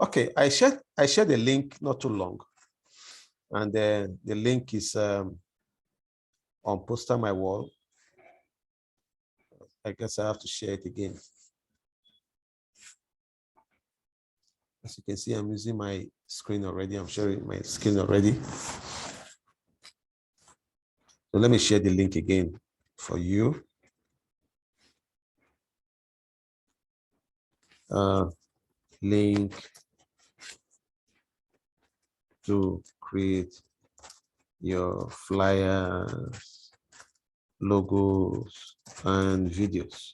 Okay, I shared the link not too long, and the link is on Poster My Wall. I guess I have to share it again. As you can see, I'm using my screen already. I'm sharing my screen already. So let me share the link again for you. Link to create your flyers, logos, and videos.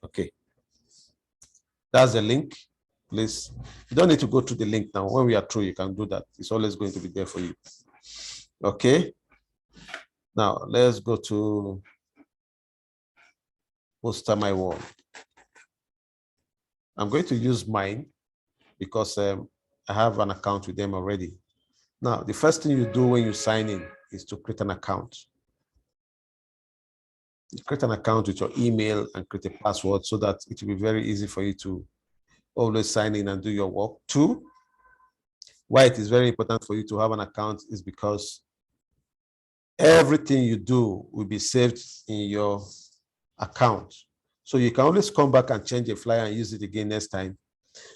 Okay, that's the link. Please, you don't need to go to the link now. When we are through, you can do that. It's always going to be there for you. Okay. Now let's go to Poster My Wall. I'm going to use mine because I have an account with them already. Now, the first thing you do when you sign in is to create an account. You create an account with your email and create a password so that it will be very easy for you to always sign in and do your work. Two, why it is very important for you to have an account is because everything you do will be saved in your account. So you can always come back and change a flyer and use it again next time.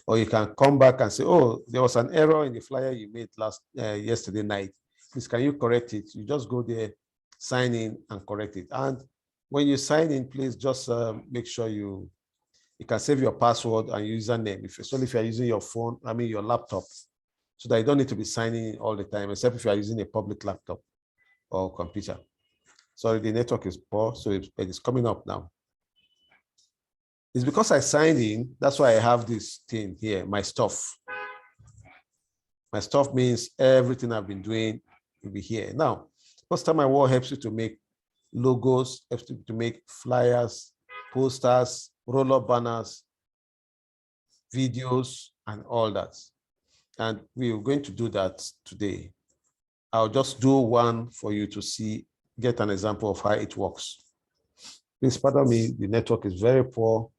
Or you can come back and say, oh, there was an error in the flyer you made yesterday night. Please, can you correct it? You just go there, sign in and correct it. And when you sign in, please just make sure you can save your password and username, especially if you're using your phone, your laptop, so that you don't need to be signing in all the time, except if you're using a public laptop or computer. Sorry, the network is poor, so it's coming up now. It's because I signed in, that's why I have this thing here, my stuff. My stuff means everything I've been doing will be here. Now, Poster My Wall helps you to make logos, helps you to make flyers, posters, roll-up banners, videos, and all that. And we're going to do that today. I'll just do one for you to see, get an example of how it works. Please pardon me, the network is very poor.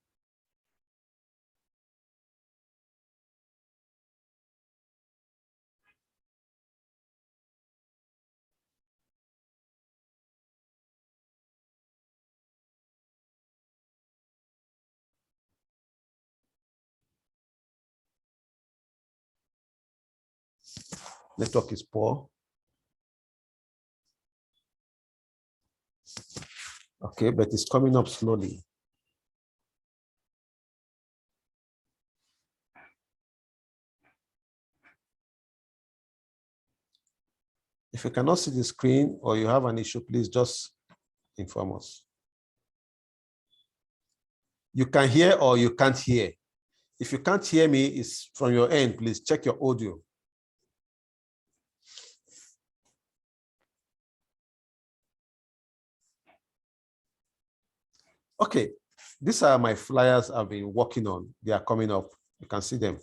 Network is poor. Okay, but it's coming up slowly. If you cannot see the screen or you have an issue, please just inform us. You can hear or you can't hear. If you can't hear me, it's from your end. Please check your audio. Okay, these are my flyers I've been working on. They are coming up. You can see them.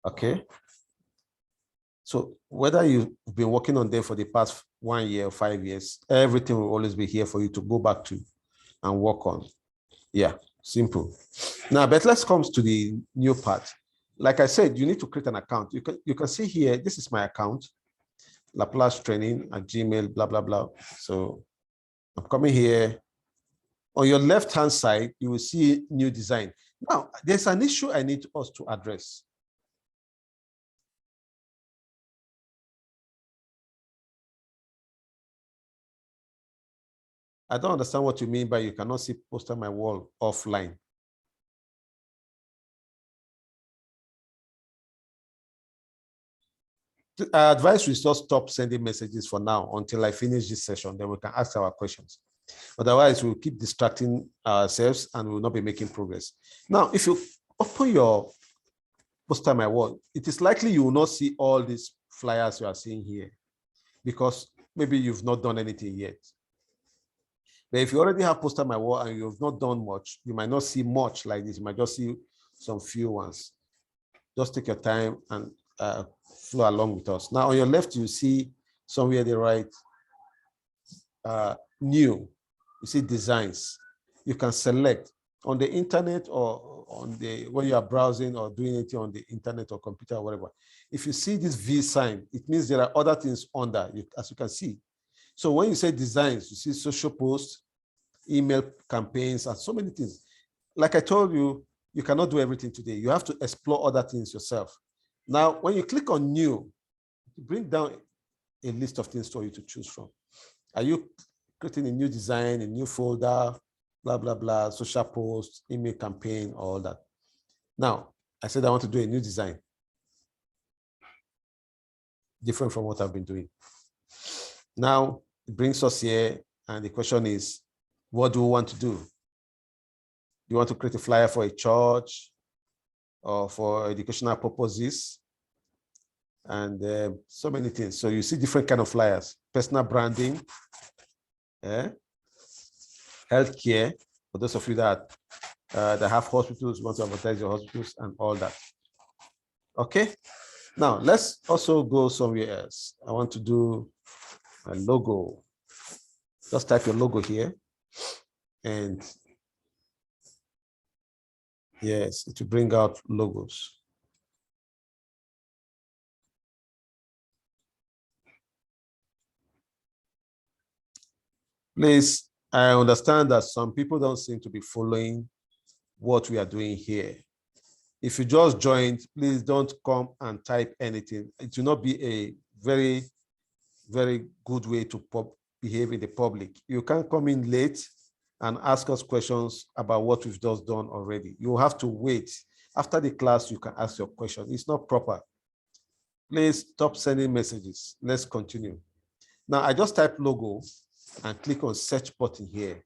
Okay. So whether you've been working on them for the past 1 year or 5 years, everything will always be here for you to go back to and work on. Yeah, simple. Now, but let's come to the new part. Like I said, you need to create an account. You can see here, this is my account, Laplace Training at Gmail, blah, blah, blah. So I'm coming here. On your left-hand side, you will see new design. Now, there's an issue I need us to address. I don't understand what you mean by you cannot see Poster My Wall offline. I advise we just stop sending messages for now until I finish this session, then we can ask our questions. Otherwise, we'll keep distracting ourselves and we'll not be making progress. Now, if you open your Poster My Wall, it is likely you will not see all these flyers you are seeing here because maybe you've not done anything yet. But if you already have Poster My Wall and you've not done much, you might not see much like this. You might just see some few ones. Just take your time and flow along with us. Now, on your left, you see somewhere they write new. You see designs. You can select on the internet or on the when you are browsing or doing it on the internet or computer or whatever. If you see this V sign, it means there are other things under, as you can see. So when you say designs, you see social posts, email campaigns, and so many things. Like I told you, you cannot do everything today. You have to explore other things yourself. Now, when you click on new, bring down a list of things for you to choose from. Are you creating a new design, a new folder, blah, blah, blah, social post, email campaign, all that? Now, I said I want to do a new design, different from what I've been doing. Now, it brings us here, and the question is, what do we want to do? Do you want to create a flyer for a church or for educational purposes? And so many things. So you see different kind of flyers, personal branding, healthcare, for those of you that have hospitals, want to advertise your hospitals and all that. Okay, now let's also go somewhere else. I want to do a logo. Just type your logo here, and yes, it will bring out logos. Please, I understand that some people don't seem to be following what we are doing here. If you just joined, please don't come and type anything. It will not be a very, very good way to behave in the public. You can't come in late and ask us questions about what we've just done already. You have to wait. After the class, you can ask your question. It's not proper. Please stop sending messages. Let's continue. Now, I just type logo and click on search button here,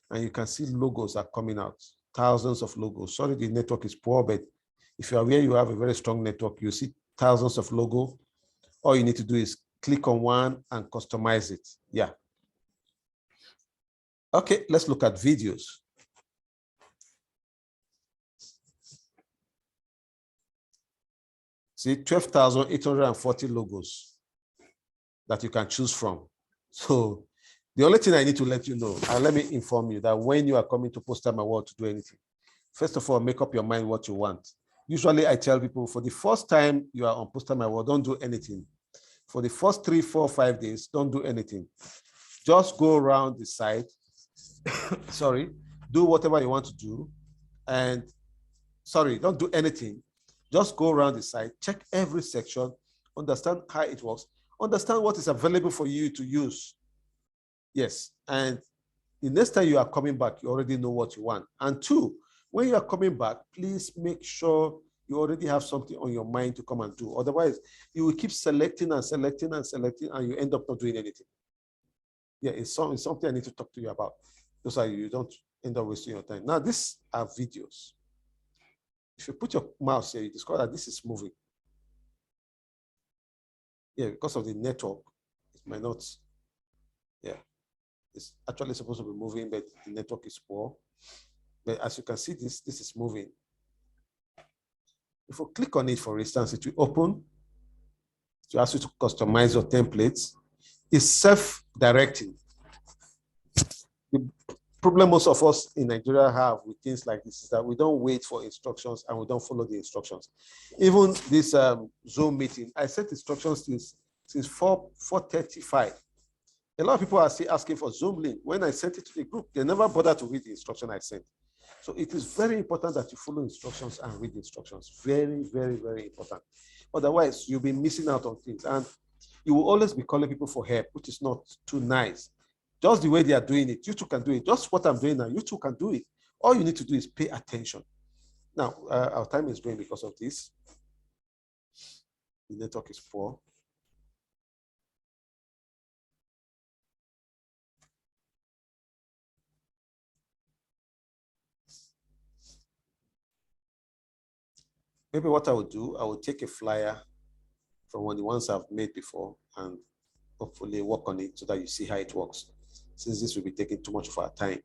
and you can see logos are coming out, thousands of logos. Sorry, the network is poor, but if you are where you have a very strong network, you see thousands of logos. All you need to do is click on one and customize it. Yeah. Okay, let's look at videos. See, 12,840 logos that you can choose from. So the only thing I need to let you know, and let me inform you that when you are coming to Post Time Award to do anything, first of all, make up your mind what you want. Usually I tell people for the first time you are on Post Time Award, don't do anything. For the first 3, 4, 5 days, don't do anything. Just go around the site, sorry, do whatever you want to do. And sorry, don't do anything. Just go around the site, check every section, understand how it works, understand what is available for you to use. Yes, and the next time you are coming back, you already know what you want. And 2, when you are coming back, please make sure you already have something on your mind to come and do. Otherwise, you will keep selecting and selecting and selecting, and you end up not doing anything. Yeah, it's something I need to talk to you about. So you don't end up wasting your time. Now, these are videos. If you put your mouse here, you discover that this is moving. Yeah, because of the network, it might not. Yeah, it's actually supposed to be moving, but the network is poor. But as you can see, this is moving. If you click on it, for instance, it will open to ask you to customize your templates. It's self-directing. The problem most of us in Nigeria have with things like this is that we don't wait for instructions and we don't follow the instructions. Even this Zoom meeting, I set instructions since 4:35. A lot of people are still asking for Zoom link. When I sent it to the group, they never bothered to read the instruction I sent. So it is very important that you follow instructions and read instructions. Very, very, very important. Otherwise, you'll be missing out on things. And you will always be calling people for help, which is not too nice. Just the way they are doing it, you too can do it. Just what I'm doing now, you too can do it. All you need to do is pay attention. Now, our time is going because of this. The network is poor. Maybe what I would do, I would take a flyer from one of the ones I've made before and hopefully work on it so that you see how it works, since this will be taking too much of our time.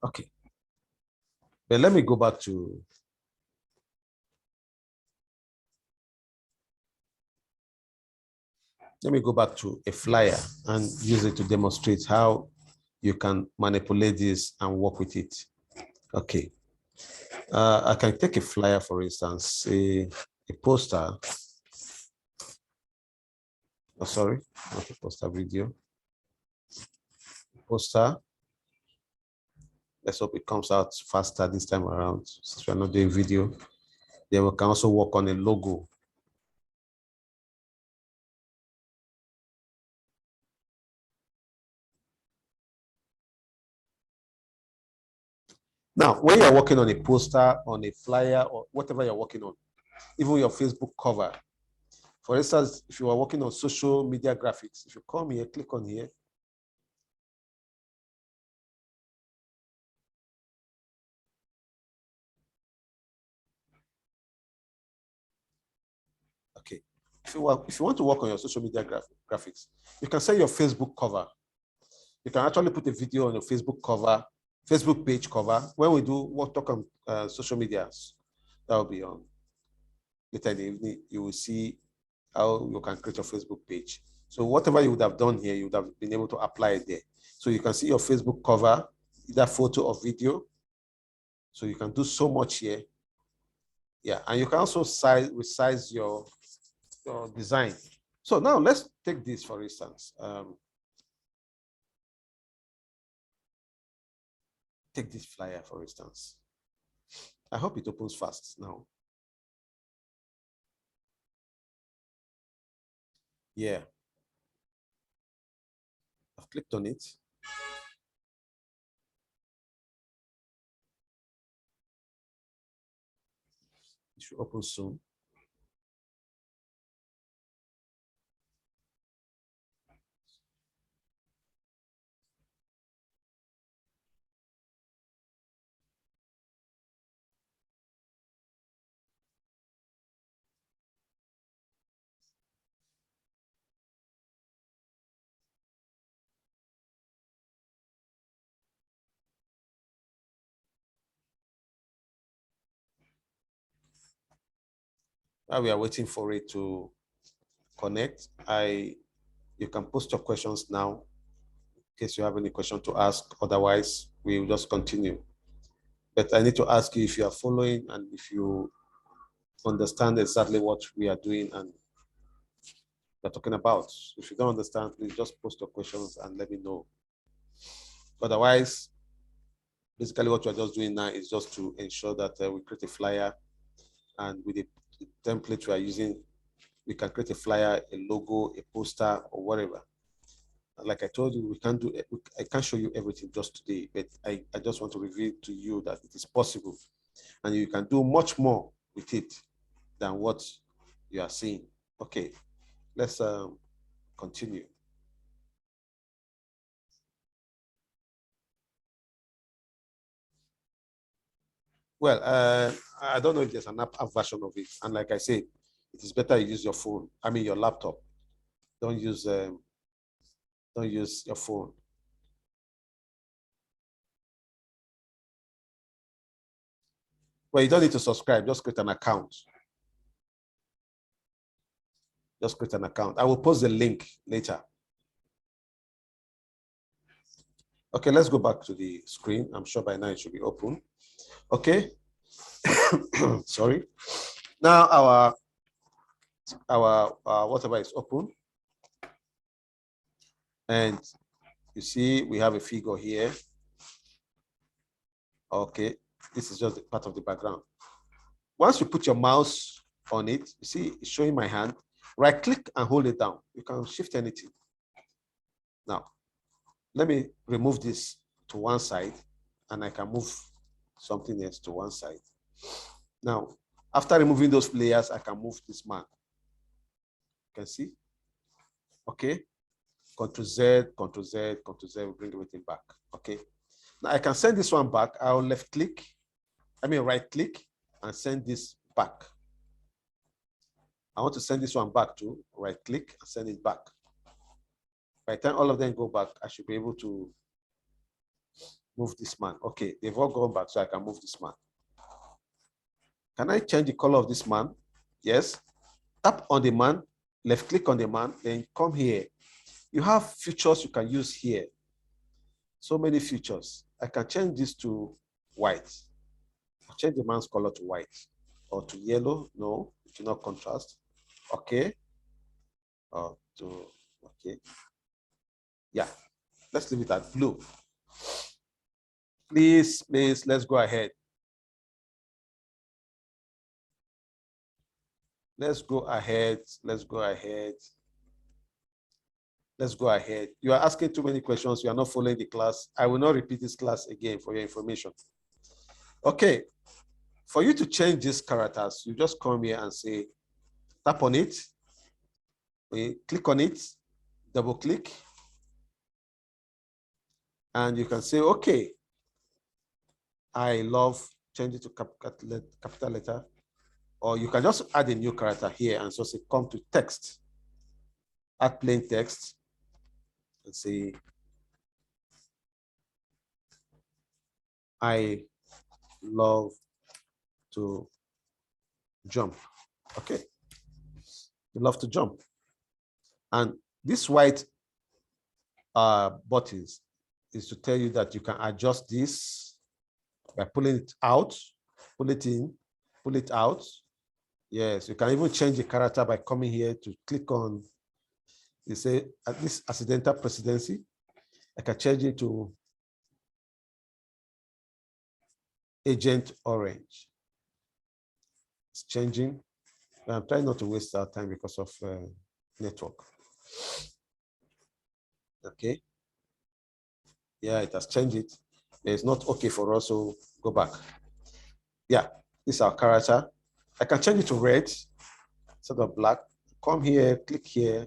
Okay. But let me go back to a flyer and use it to demonstrate how you can manipulate this and work with it. Okay. I can take a flyer, for instance, a poster. Oh, sorry, not a poster, video. Poster. Let's hope it comes out faster this time around, since we're not doing video. Then we can also work on a logo. Now, when you're working on a poster, on a flyer, or whatever you're working on, even your Facebook cover, for instance, if you are working on social media graphics, if you come here, click on here. Okay. If you want to work on your social media graphics, you can say your Facebook cover. You can actually put a video on your Facebook cover, Facebook page cover. When we do talk on social media, that will be on later in the evening. You will see how you can create your Facebook page. So whatever you would have done here, you would have been able to apply it there. So you can see your Facebook cover, either photo or video. So you can do so much here. Yeah, and you can also resize your design. So now let's take this, for instance. Take this flyer, for instance. I hope it opens fast now. Yeah. I've clicked on it. It should open soon. While we are waiting for it to connect, you can post your questions now in case you have any question to ask. Otherwise, we will just continue. But I need to ask you if you are following and if you understand exactly what we are doing and we're talking about. If you don't understand, please just post your questions and let me know. Otherwise, basically what we're just doing now is just to ensure that we create a flyer, and with the template we are using, we can create a flyer, a logo, a poster, or whatever. Like I told you, we can't do it. I can't show you everything just today, but I just want to reveal to you that it is possible and you can do much more with it than what you are seeing. Okay, let's continue. Well, I don't know if there's an app version of it. And like I said, it is better you use your phone. I mean, your laptop. Don't use your phone. Well, you don't need to subscribe. Just create an account. Just create an account. I will post the link later. Okay, let's go back to the screen. I'm sure by now it should be open. Okay. Sorry. Now our whatever is open, and you see we have a figure here. Okay, this is just part of the background. Once you put your mouse on it, you see it's showing my hand. Right click and hold it down. You can shift anything. Now, let me remove this to one side and I can move something else to one side. Now, after removing those layers, I can move this man. You can see? Okay. Ctrl Z, Ctrl Z, Ctrl Z, bring everything back. Okay. Now I can send this one back. I'll right click and send this back. I want to send this one back to right click and send it back. By the time all of them go back, I should be able to move this man. Okay, they've all gone back, so I can move this man. Can I change the color of this man? Yes. Tap on the man, left click on the man, then come here. You have features you can use here. So many features. I can change this to white. I'll change the man's color to white or to yellow. No, it do not contrast. Okay. Or to, okay. Yeah, let's leave it at blue. Please, let's go ahead. Let's go ahead. Let's go ahead. Let's go ahead. You are asking too many questions. You are not following the class. I will not repeat this class again for your information. Okay. For you to change these characters, you just come here and say, tap on it. We click on it, double click. And you can say, okay, I love change it to capital letter. Or you can just add a new character here and so say, come to text. Add plain text and say, I love to jump. Okay. You love to jump. And this white buttons is to tell you that you can adjust this by pulling it out, pull it in, pull it out. Yes, you can even change the character by coming here to click on, you say, at this accidental presidency. I can change it to Agent Orange. It's changing. I'm trying not to waste our time because of network. Okay. Yeah, it has changed it. It's not okay for us, so go back. Yeah, this is our character. I can change it to red instead of black. Come here, click here.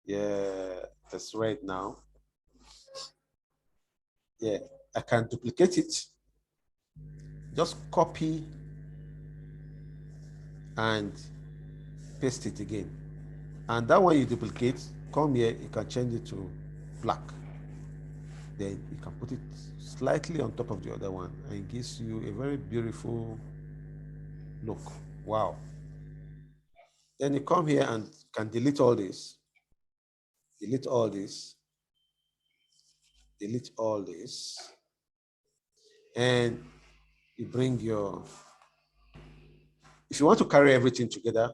Yeah, that's red now. Yeah, I can duplicate it. Just copy and paste it again. And that one you duplicate, come here, you can change it to black. Then you can put it slightly on top of the other one, and it gives you a very beautiful look. Wow. Then you come here and can delete all this, delete all this, delete all this, and you bring your, if you want to carry everything together,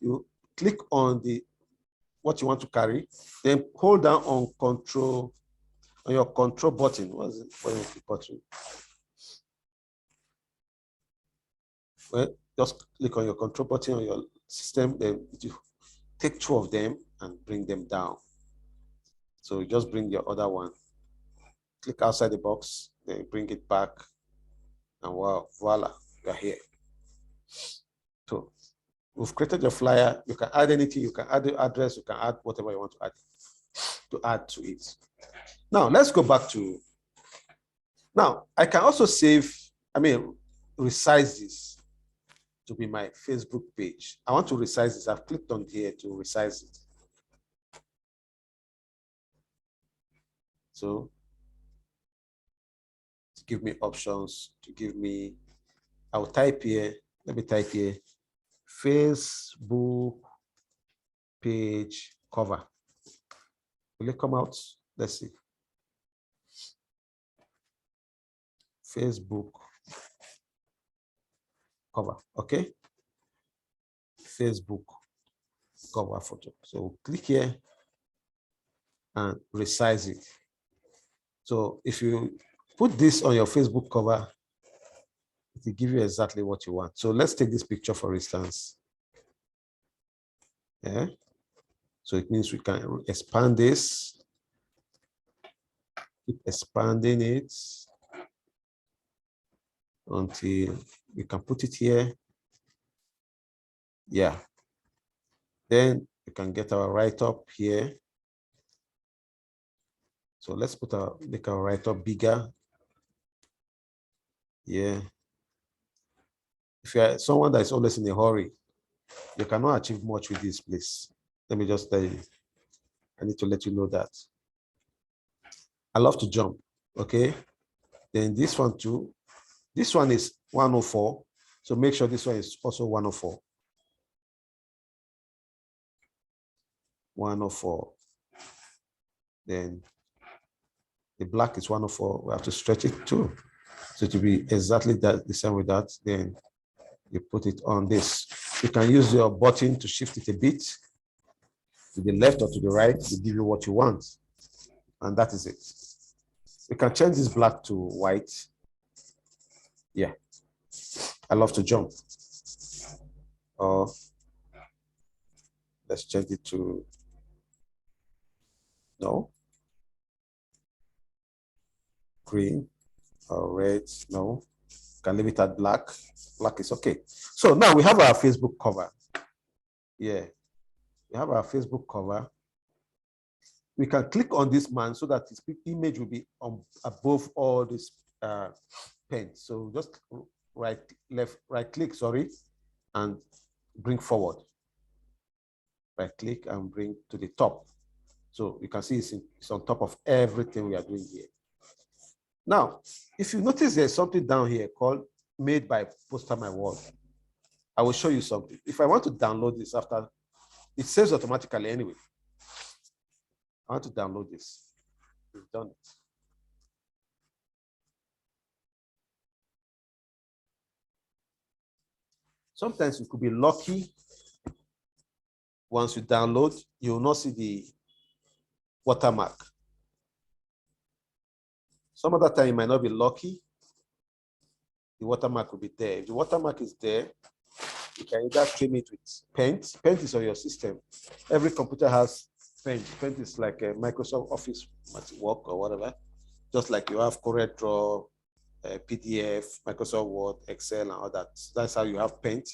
you click on the what you want to carry, then hold down on control, on your control button. What is it? What is the button? Well, just click on your control button on your system, then you take two of them and bring them down. So you just bring your other one, click outside the box, then bring it back, and wow, voila, you're here. So we've created your flyer. You can add anything, you can add the address, you can add whatever you want to add to it. Now let's go back to, now I can also save, resize this to be my Facebook page. I want to resize this. I've clicked on here to resize it. So to give me options, to give me, I'll type here, let me type here, Facebook page cover. Will it come out? Let's see. Facebook cover, okay? Facebook cover photo. So click here and resize it. So if you put this on your Facebook cover, it will give you exactly what you want. So let's take this picture for instance. Yeah. So it means we can expand this, keep expanding it until we can put it here. Yeah. Then we can get our write-up here. So let's make our write-up bigger. Yeah. If you're someone that is always in a hurry, you cannot achieve much with this, please. Let me just tell you. I need to let you know that. I love to jump. Okay. Then this one too. This one is 104. So make sure this one is also 104. 104. Then the black is 104. We have to stretch it too. So to be exactly that the same with that, then you put it on this. You can use your button to shift it a bit to the left or to the right to give you what you want. And that is it. You can change this black to white. Yeah. I love to jump. Or let's change it to no. Green or red, no. Can leave it at black. Black is okay. So now we have our Facebook cover. Yeah. We have our Facebook cover. We can click on this man so that his image will be above all this pen. So just right click, sorry, and bring forward. Right click and bring to the top. So you can see it's on top of everything we are doing here. Now, if you notice there's something down here called made by Poster My Wall. I will show you something. If I want to download this after, it saves automatically anyway. I want to download this. We've done it. Sometimes you could be lucky. Once you download, you will not see the watermark. Some other time you might not be lucky. The watermark will be there. If the watermark is there, you can either trim it with Paint. Paint is on your system. Every computer has Paint. Paint is like a Microsoft Office work or whatever. Just like you have CorelDRAW, PDF, Microsoft Word, Excel, and all that. That's how you have Paint.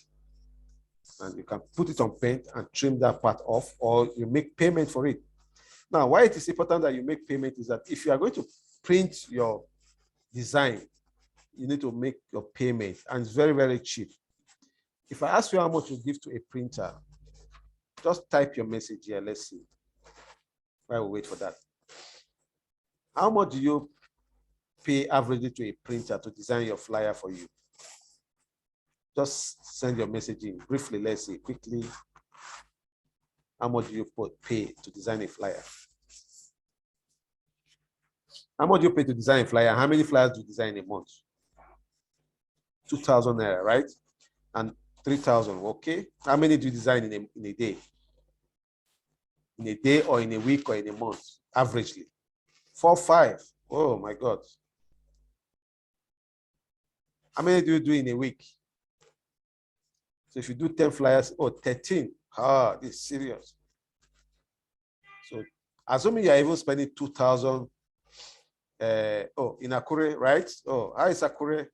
And you can put it on Paint and trim that part off, or you make payment for it. Now, why it is important that you make payment is that if you are going to print your design, you need to make your payment, and it's very, very cheap. If I ask you how much you give to a printer, just type your message here. Let's see. I will wait for that. How much do you pay averagely to a printer to design your flyer for you? Just send your message in briefly. Let's see quickly. How much do you pay to design a flyer? How much do you pay to design a flyer? How many flyers do you design a month? 2,000 naira, right? And 3,000, okay. How many do you design in a day? In a day or in a week or in a month, averagely? 4, 5. Oh my God. How many do you do in a week? So if you do 10 flyers, 13. Ah, this is serious. So assuming you're even spending 2,000, in Akure, right? Oh, how is Akure?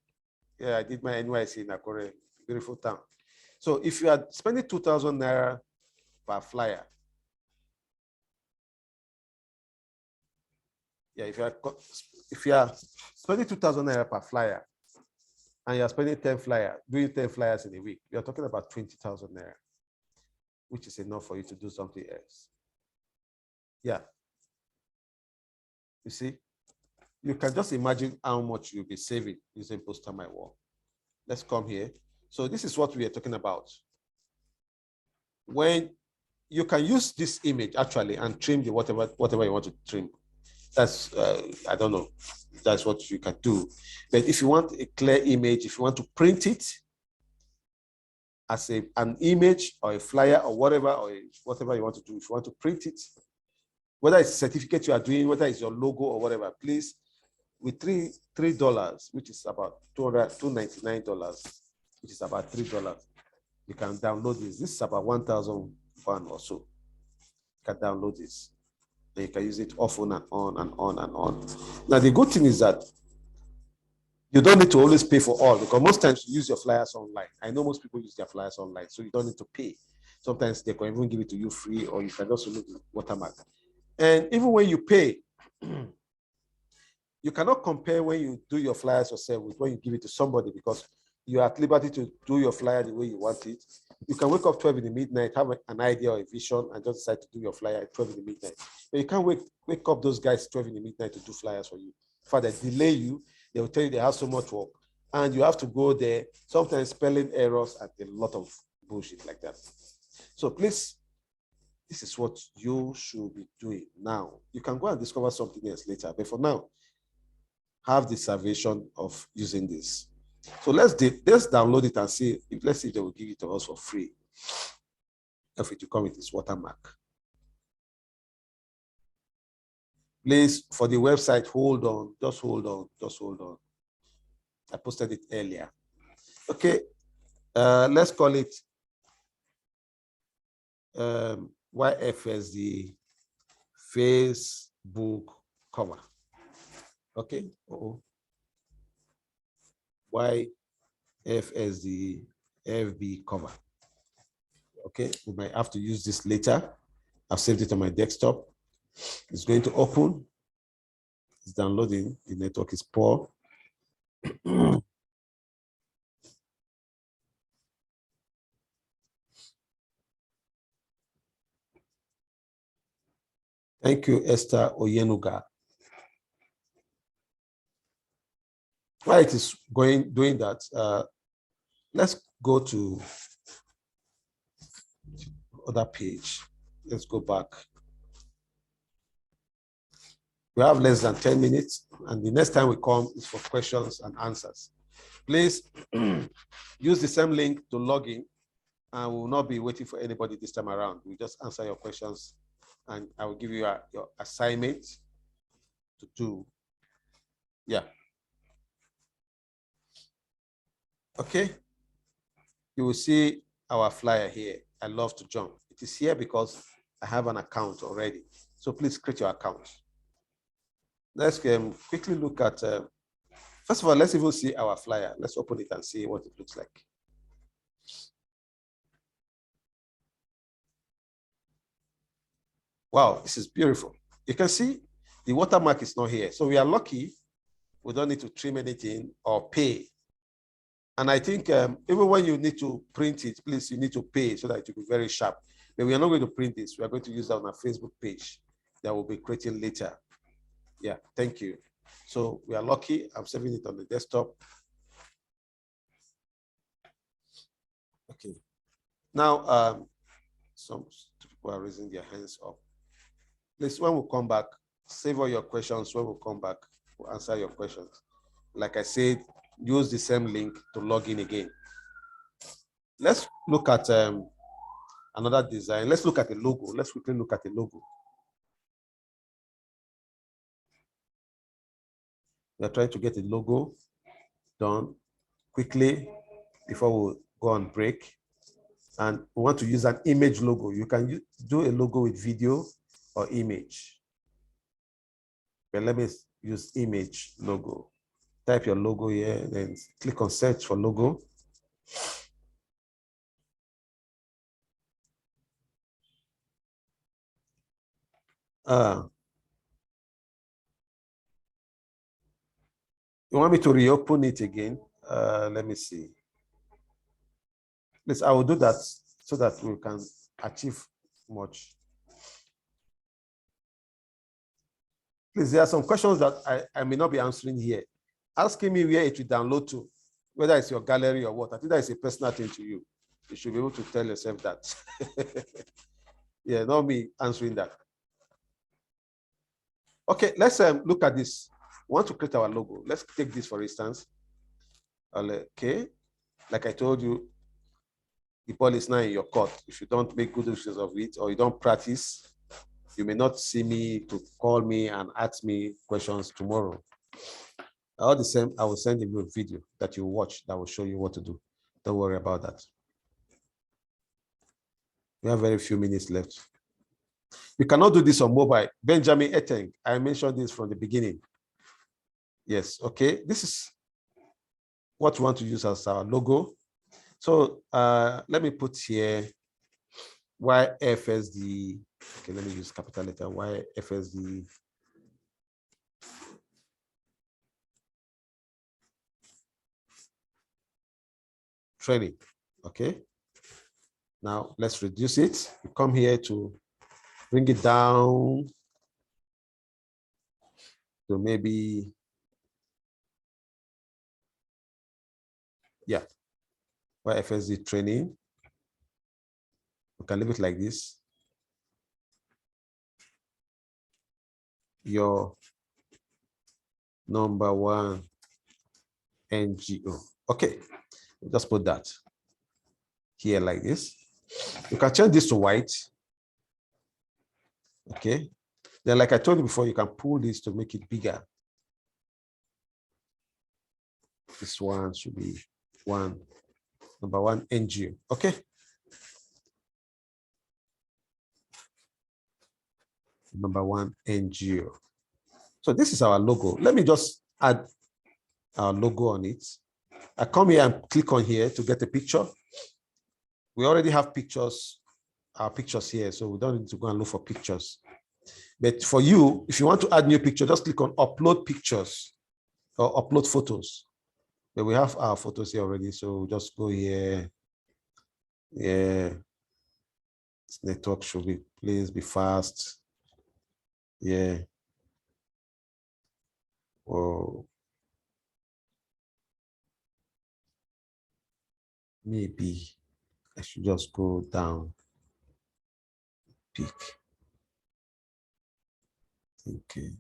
Yeah, I did my NYC in Akure, beautiful town. So if you are spending 2,000 naira per flyer, yeah, if you are spending 2,000 naira per flyer, and you're spending 10 flyers, doing 10 flyers in a week, you're talking about 20,000 naira, which is enough for you to do something else. Yeah. You see, you can just imagine how much you'll be saving using Poster My Wall. Let's come here. So this is what we are talking about. When you can use this image actually and trim the whatever you want to trim. That's I don't know. That's what you can do. But if you want a clear image, if you want to print it as an image or a flyer or whatever you want to do, if you want to print it, whether it's a certificate you are doing, whether it's your logo or whatever, please, with $3, which is about $299, which is about $3, you can download this. This is about 1,001 or so. You can download this. And you can use it often and on and on and on. Now, the good thing is that you don't need to always pay for all, because most times you use your flyers online. I know most people use their flyers online, so you don't need to pay. Sometimes they can even give it to you free, or you can also look at watermark. And even when you pay, you cannot compare when you do your flyers yourself with when you give it to somebody, because you are at liberty to do your flyer the way you want it. You can wake up 12 in the midnight, have an idea or a vision, and just decide to do your flyer at 12 in the midnight. But you can't wake up those guys 12 in the midnight to do flyers for you. fact, they delay you. They will tell you they have so much work, and you have to go there. Sometimes spelling errors and a lot of bullshit like that. So please, this is what you should be doing now. You can go and discover something else later, but for now, have the salvation of using this. So let's download it and see if, let's see if they will give it to us for free. If it will come with this watermark. Please, for the website, hold on, just hold on, just hold on. I posted it earlier. Okay, let's call it Yfsd Facebook cover. Okay, Yfsd FB cover. Okay, we might have to use this later. I've saved it on my desktop. It's going to open. It's downloading. The network is poor. Thank you, Esther Oyenuga. While it is doing that, let's go to other page. Let's go back. We have less than 10 minutes, and the next time we come is for questions and answers. Please use the same link to log in, and we will not be waiting for anybody this time around. We just answer your questions, and I will give you your assignment to do. Yeah. Okay. You will see our flyer here. I love to jump. It is here because I have an account already. So please create your account. Let's quickly look at, first of all, let's even see our flyer. Let's open it and see what it looks like. Wow, this is beautiful. You can see the watermark is not here. So we are lucky. We don't need to trim anything or pay. And I think even when you need to print it, please, you need to pay so that it will be very sharp. But we are not going to print this. We are going to use that on our Facebook page that we'll be creating later. Yeah, thank you. So we are lucky. I'm saving it on the desktop. Okay. Now, some people are raising their hands up. Please, when we come back, save all your questions. When we come back, we'll answer your questions. Like I said, use the same link to log in again. Let's look at another design. Let's look at the logo. Let's quickly look at the logo. We're trying to get a logo done quickly before we go on break. And we want to use an image logo. You can do a logo with video or image. But let me use image logo. Type your logo here, then click on search for logo. You want me to reopen it again? Let me see. Please, I will do that so that we can achieve much. Please, there are some questions that I may not be answering here. Asking me where it will download to, whether it's your gallery or what. I think that is a personal thing to you. You should be able to tell yourself that. Yeah, not me answering that. Okay, let's look at this. We want to create our logo. Let's take this for instance. Okay, like I told you, the ball is now in your court. If you don't make good use of it or you don't practice, you may not see me to call me and ask me questions tomorrow. All the same, I will send you a video that you watch that will show you what to do. Don't worry about that. We have very few minutes left. You cannot do this on mobile. Benjamin Eteng, I mentioned this from the beginning. Yes, okay. This is what we want to use as our logo. So let me put here Yfsd. Okay, let me use capital letter Yfsd. Training. Okay. Now let's reduce it. You come here to bring it down to maybe Yeah. Yfsd training. We can leave it like this. Your number one NGO. Okay, just put that here like this. You can change this to white. Okay. Then, like I told you before, you can pull this to make it bigger. This one should be number one NGO. Okay. Number one NGO. So this is our logo. Let me just add our logo on it. I come here and click on here to get a picture. We already have pictures, our pictures here, so we don't need to go and look for pictures. But for you, if you want to add new picture, just click on upload pictures or upload photos. But we have our photos here already, so just go here. Yeah, this network should be, please be fast. Yeah. Or maybe I should just go down, peak. Okay.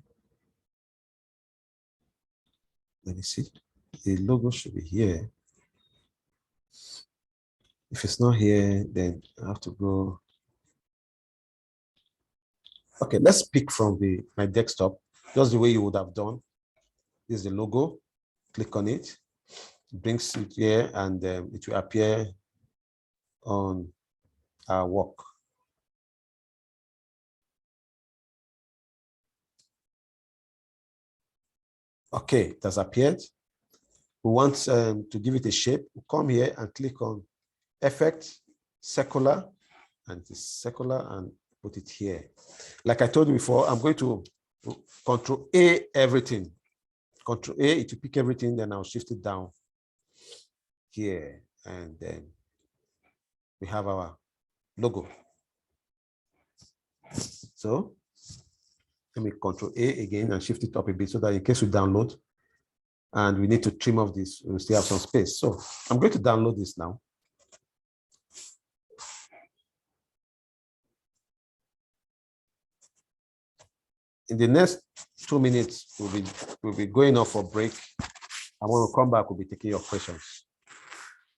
Let me see. The logo should be here. If it's not here, then I have to go. Okay, let's pick from my desktop, just the way you would have done. This is the logo. Click on it. It brings it here, and it will appear on our work. Okay, it has appeared. We want to give it a shape. We'll come here and click on Effect, Circular, and this circular, and put it here. Like I told you before, I'm going to Control A everything. Control A, it will pick everything, then I'll shift it down here, and then we have our logo. So let me Control A again and shift it up a bit so that in case we download and we need to trim off this, we still have some space. So I'm going to download this now. In the next 2 minutes, we'll be going off for break. And when we come back, we'll be taking your questions.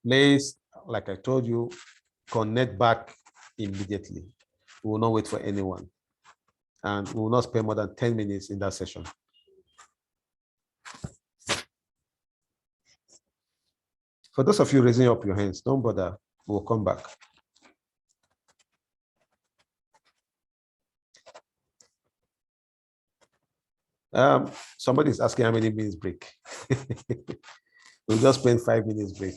Please, like I told you, connect back immediately. We will not wait for anyone. And we will not spend more than 10 minutes in that session. For those of you raising up your hands, don't bother. We'll come back. Somebody is asking how many minutes break. We'll just spend 5 minutes break.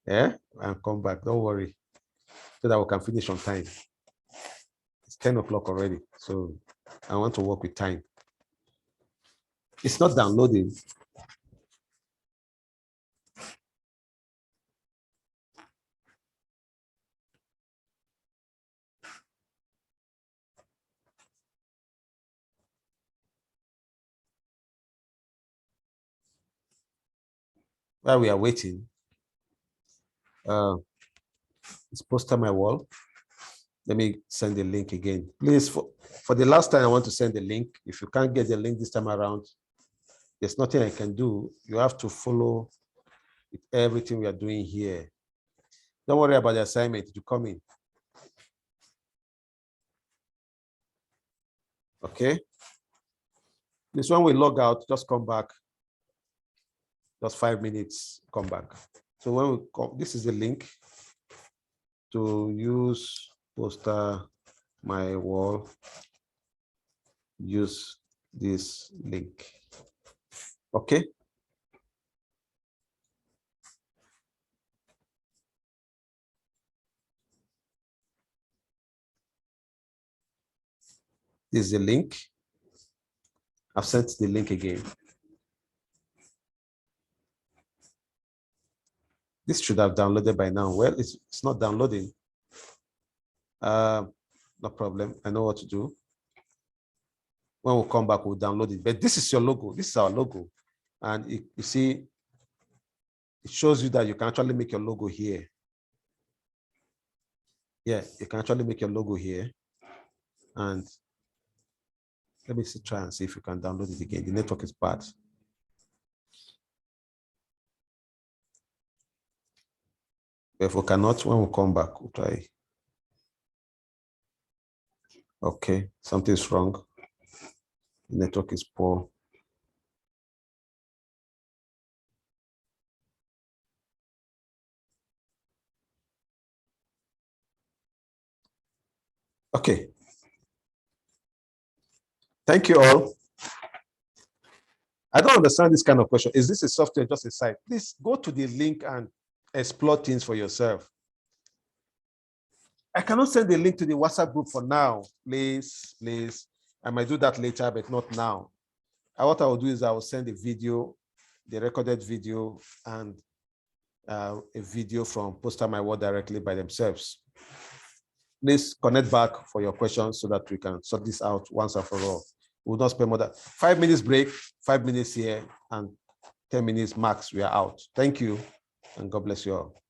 Yeah, and come back. Don't worry, so that we can finish on time. It's 10 o'clock already, so I want to work with time. It's not downloading. While we are waiting, it's posted on my wall. Let me send the link again. Please, for the last time, I want to send the link. If you can't get the link this time around, there's nothing I can do. You have to follow everything we are doing here. Don't worry about the assignment. You come in. Okay. This one will log out. Just come back. Just 5 minutes. Come back. So when we come, this is the link to use poster my wall. Use this link. Okay. This is the link. I've sent the link again. This should have downloaded by now. Well, it's not downloading. No problem. I know what to do. When we come back, we'll download it. But this is your logo. This is our logo. And you see, it shows you that you can actually make your logo here. Yeah, you can actually make your logo here. And let me see, try and see if you can download it again. The network is bad. If we cannot, when we come back, we'll try. Okay, something's wrong. The network is poor. Okay. Thank you all. I don't understand this kind of question. Is this a software, just a site? Please go to the link and explore things for yourself. I cannot send the link to the WhatsApp group for now. Please. I might do that later, but not now. What I will do is I will send a video, the recorded video, and a video from Poster My Word directly by themselves. Please connect back for your questions so that we can sort this out once and for all. We will not spend more than 5 minutes break, 5 minutes here, and 10 minutes max, we are out. Thank you, and God bless you all.